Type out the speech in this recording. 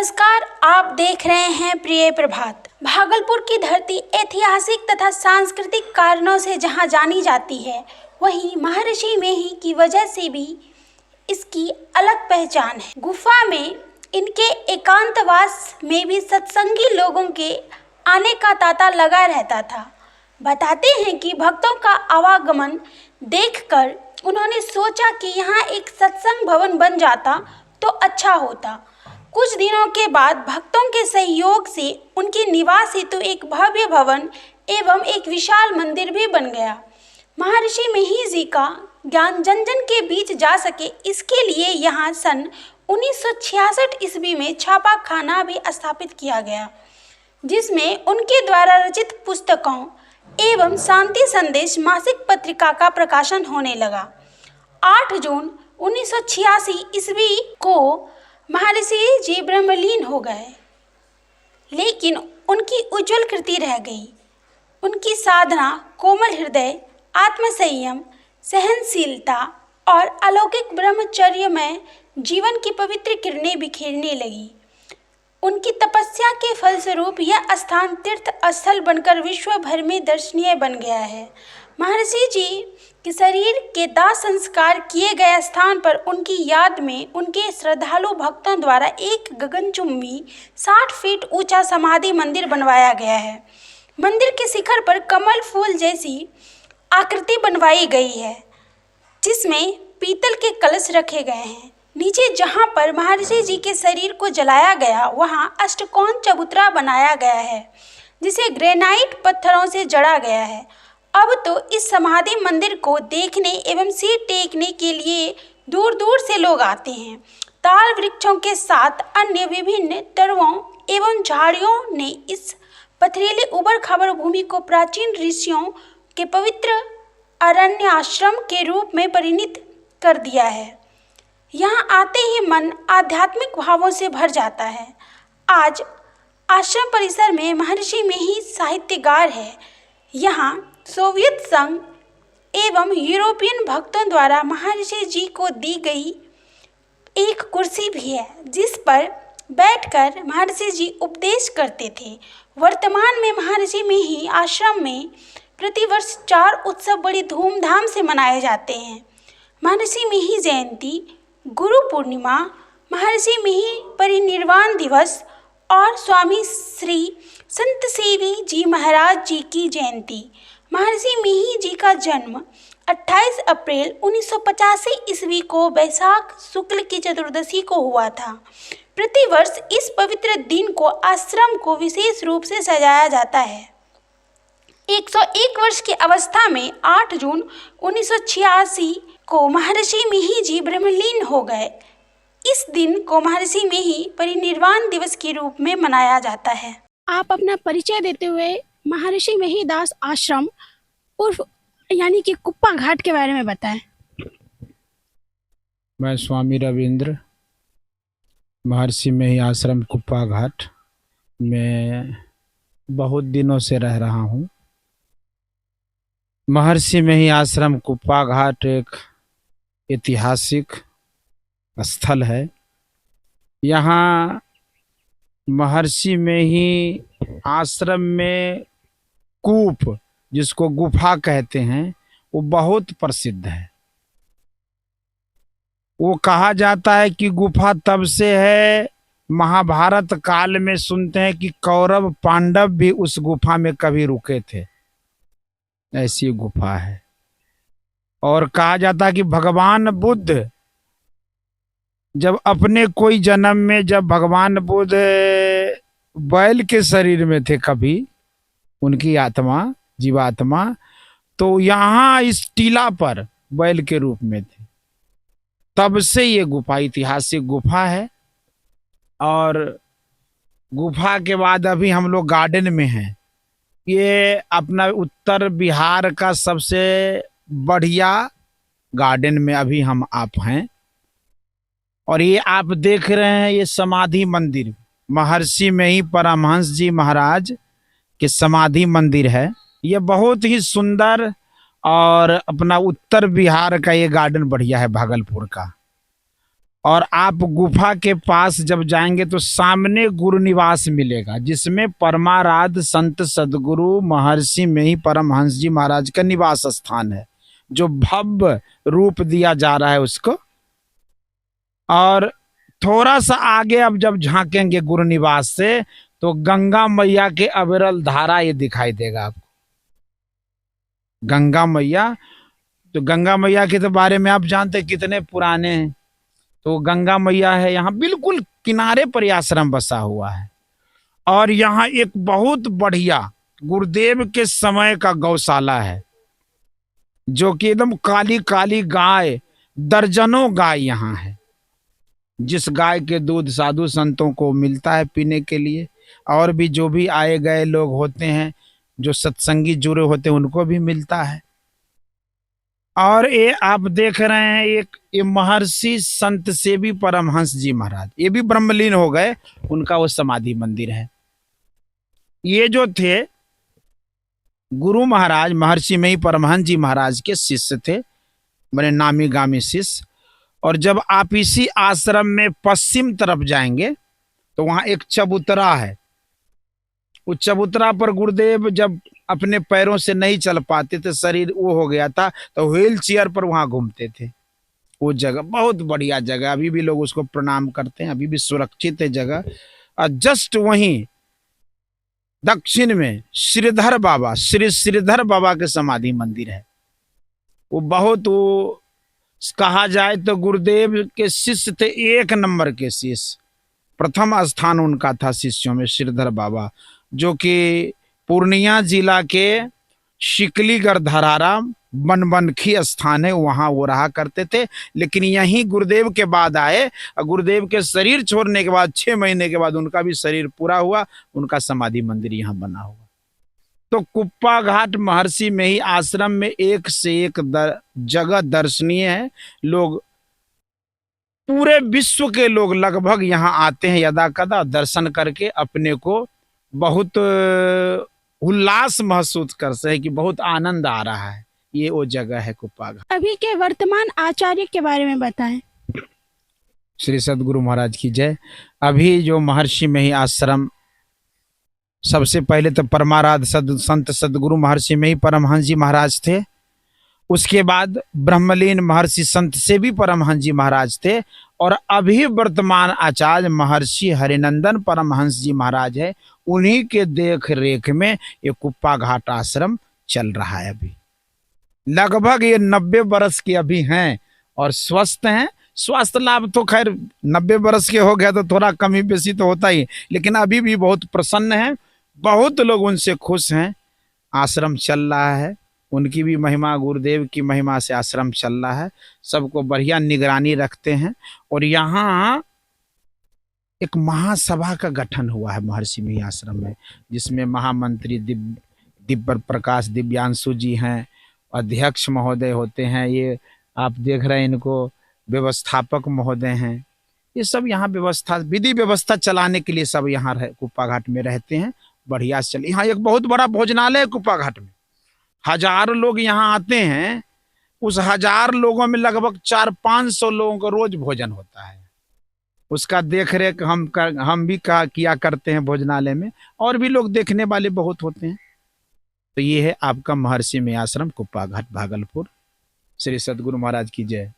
नमस्कार, आप देख रहे हैं प्रिय प्रभात। भागलपुर की धरती ऐतिहासिक तथा सांस्कृतिक कारणों से जहां जानी जाती है, वहीं महर्षि मेही की वजह से भी इसकी अलग पहचान है। गुफा में इनके एकांतवास में भी सत्संगी लोगों के आने का तांता लगा रहता था। बताते हैं कि भक्तों का आवागमन देखकर उन्होंने सोचा कि यहाँ एक सत्संग भवन बन जाता तो अच्छा होता। कुछ दिनों के बाद भक्तों के सहयोग से उनके निवास हेतु एक भव्य भवन एवं एक विशाल मंदिर भी बन गया। महर्षि मेही जी का ज्ञान जन जन के बीच जा सके, इसके लिए यहाँ सन 1966 ईस्वी में छापा खाना भी स्थापित किया गया, जिसमें उनके द्वारा रचित पुस्तकों एवं शांति संदेश मासिक पत्रिका का प्रकाशन होने लगा। 8 जून 1986 ईस्वी को महर्षि जी ब्रह्मलीन हो गए, लेकिन उनकी उज्जवल कृति रह गई। उनकी साधना कोमल हृदय, आत्मसंयम, सहनशीलता और अलौकिक ब्रह्मचर्य में जीवन की पवित्र किरणें बिखेरने लगी। उनकी तपस्या के फलस्वरूप यह स्थान तीर्थ स्थल बनकर विश्व भर में दर्शनीय बन गया है। महर्षि जी के शरीर के दाह संस्कार किए गए स्थान पर उनकी याद में उनके श्रद्धालु भक्तों द्वारा एक गगनचुंबी 60 फीट ऊंचा समाधि मंदिर बनवाया गया है। मंदिर के शिखर पर कमल फूल जैसी आकृति बनवाई गई है, जिसमें पीतल के कलश रखे गए हैं। नीचे जहां पर महर्षि जी के शरीर को जलाया गया, वहां अष्टकोण चबूतरा बनाया गया है, जिसे ग्रेनाइट पत्थरों से जड़ा गया है। अब तो इस समाधि मंदिर को देखने एवं सिर टेकने के लिए दूर दूर से लोग आते हैं। ताल वृक्षों के साथ अन्य विभिन्न तरुओं एवं झाड़ियों ने इस पथरीले उबड़ खाबड़ भूमि को प्राचीन ऋषियों के पवित्र अरण्य आश्रम के रूप में परिणित कर दिया है। यहाँ आते ही मन आध्यात्मिक भावों से भर जाता है। आज आश्रम परिसर में महर्षि मेही साहित्यगार है। यहाँ सोवियत संघ एवं यूरोपियन भक्तों द्वारा महर्षि जी को दी गई एक कुर्सी भी है, जिस पर बैठकर महर्षि जी उपदेश करते थे। वर्तमान में महर्षि मेही आश्रम में प्रतिवर्ष 4 उत्सव बड़ी धूमधाम से मनाए जाते हैं। महर्षि मेही जयंती, गुरु पूर्णिमा, महर्षि मेही परिनिर्वाण दिवस और स्वामी श्री संत सेवी जी महाराज जी की जयंती। महर्षि मेही जी का जन्म 28 अप्रैल 1985 ईस्वी को बैसाख शुक्ल की चतुर्दशी को हुआ था। प्रतिवर्ष इस पवित्र दिन को आश्रम को विशेष रूप से सजाया जाता है। 101 वर्ष की अवस्था में 8 जून 1986 को महर्षि मेही जी ब्रह्मलीन हो गए। इस दिन को महर्षि मेही परिनिर्वाण दिवस के रूप में मनाया जाता है। आप अपना परिचय देते हुए महर्षि मेही दास आश्रम उर्फ यानी कि कुप्पा घाट के बारे में बताएं। मैं स्वामी रविंद्र, महर्षि मेही आश्रम कुप्पा घाट में बहुत दिनों से रह रहा हूँ। महर्षि मेही आश्रम कुप्पा घाट एक ऐतिहासिक स्थल है। यहाँ महर्षि मेही आश्रम में कूप, जिसको गुफा कहते हैं, वो बहुत प्रसिद्ध है। वो कहा जाता है कि गुफा तब से है, महाभारत काल में सुनते हैं कि कौरव पांडव भी उस गुफा में कभी रुके थे। ऐसी गुफा है। और कहा जाता है कि भगवान बुद्ध जब अपने कोई जन्म में, जब भगवान बुद्ध बैल के शरीर में थे, कभी उनकी आत्मा, जीवात्मा, तो यहाँ इस टीला पर बैल के रूप में थे। तब से ये गुफा ऐतिहासिक गुफा है। और गुफा के बाद अभी हम लोग गार्डन में हैं। ये अपना उत्तर बिहार का सबसे बढ़िया गार्डन में अभी हम आप हैं। और ये आप देख रहे हैं, ये समाधि मंदिर महर्षि मेही परमहंस जी महाराज के समाधि मंदिर है। ये बहुत ही सुंदर और अपना उत्तर बिहार का ये गार्डन बढ़िया है, भागलपुर का। और आप गुफा के पास जब जाएंगे तो सामने गुरु निवास मिलेगा, जिसमें परमाराध्य संत सदगुरु महर्षि में ही परमहंस जी महाराज का निवास स्थान है, जो भव्य रूप दिया जा रहा है उसको। और थोड़ा सा आगे अब जब झांकेंगे गुरु निवास से तो गंगा मैया के अविरल धारा ये दिखाई देगा आपको। गंगा मैया, तो गंगा मैया के तो बारे में आप जानते कितने पुराने हैं। तो गंगा मैया है यहाँ बिल्कुल किनारे पर आश्रम बसा हुआ है। और यहाँ एक बहुत बढ़िया गुरुदेव के समय का गौशाला है, जो कि एकदम काली काली गाय, दर्जनों गाय यहाँ है, जिस गाय के दूध साधु संतों को मिलता है पीने के लिए, और भी जो भी आए गए लोग होते हैं, जो सत्संगी जुड़े होते हैं, उनको भी मिलता है। और ये आप देख रहे हैं एक ये महर्षि संत सेवी परमहंस जी महाराज, ये भी ब्रह्मलीन हो गए, उनका वो समाधि मंदिर है। ये जो थे गुरु महाराज महर्षि में ही परमहंस जी महाराज के शिष्य थे, बड़े नामी गामी शिष्य। और जब आप इसी आश्रम में पश्चिम तरफ जाएंगे तो वहां एक चबूतरा है। उस चबूतरा पर गुरुदेव जब अपने पैरों से नहीं चल पाते थे, शरीर वो हो गया था, तो व्हील चेयर पर वहां घूमते थे। वो जगह बहुत बढ़िया जगह, अभी भी लोग उसको प्रणाम करते हैं, अभी भी सुरक्षित है जगह। और जस्ट वहीं दक्षिण में श्रीधर बाबा, श्री श्रीधर बाबा के समाधि मंदिर है। वो बहुत वो कहा जाए तो गुरुदेव के शिष्य थे, एक नंबर के शिष्य, प्रथम स्थान उनका था शिष्यों में श्रीधर बाबा, जो कि पूर्णिया जिला के शिकलीगढ़ धरारा बनबनखी स्थान है, वहां वो रहा करते थे। लेकिन यहीं गुरुदेव के बाद आए, और गुरुदेव के शरीर छोड़ने के बाद 6 महीने के बाद उनका भी शरीर पूरा हुआ, उनका समाधि मंदिर यहाँ बना हुआ। तो कुप्पा घाट महर्षि में ही आश्रम में एक से एक जगह दर्शनीय है। लोग, पूरे विश्व के लोग लगभग यहाँ आते हैं यदा कदा, दर्शन करके अपने को बहुत उल्लास महसूस करते हैं कि बहुत आनंद आ रहा है। ये वो जगह है कुप्पा घाट। अभी के वर्तमान आचार्य के बारे में बताएं। श्री सदगुरु महाराज की जय। अभी जो महर्षि में ही आश्रम, सबसे पहले तो परमाराध्य संत सदगुरु महर्षि में ही परमहंस जी महाराज थे। उसके बाद ब्रह्मलीन महर्षि संत से भी परमहंस जी महाराज थे। और अभी वर्तमान आचार्य महर्षि हरिनंदन परमहंस जी महाराज है। उन्हीं के देख रेख में ये कुप्पा घाट आश्रम चल रहा है। अभी लगभग ये 90 वर्ष के अभी हैं और स्वस्थ हैं। स्वास्थ्य लाभ तो खैर 90 वर्ष के हो गया तो थोड़ा कमी बेसी तो होता ही, लेकिन अभी भी बहुत प्रसन्न हैं। बहुत लोग उनसे खुश हैं। आश्रम चल रहा है, उनकी भी महिमा, गुरुदेव की महिमा से आश्रम चल रहा है। सबको बढ़िया निगरानी रखते हैं। और यहाँ एक महासभा का गठन हुआ है महर्षि में आश्रम में, जिसमें महामंत्री दिव्य प्रकाश दिव्यांशु जी हैं, अध्यक्ष महोदय होते हैं, ये आप देख रहे हैं इनको, व्यवस्थापक महोदय हैं। ये सब यहाँ व्यवस्था, विधि व्यवस्था चलाने के लिए सब यहाँ कुप्पा घाट में रहते हैं। बढ़िया से चल। यहाँ एक बहुत बड़ा भोजनालय है कुप्पा घाट में, 1000 लोग यहाँ आते हैं। उस 1000 लोगों में लगभग 400-500 लोगों को रोज भोजन होता है। उसका देख रेख हम भी किया करते हैं भोजनालय में, और भी लोग देखने वाले बहुत होते हैं। तो ये है आपका महर्षि में आश्रम कुप्पा घाट भागलपुर। श्री सदगुरु महाराज की जय।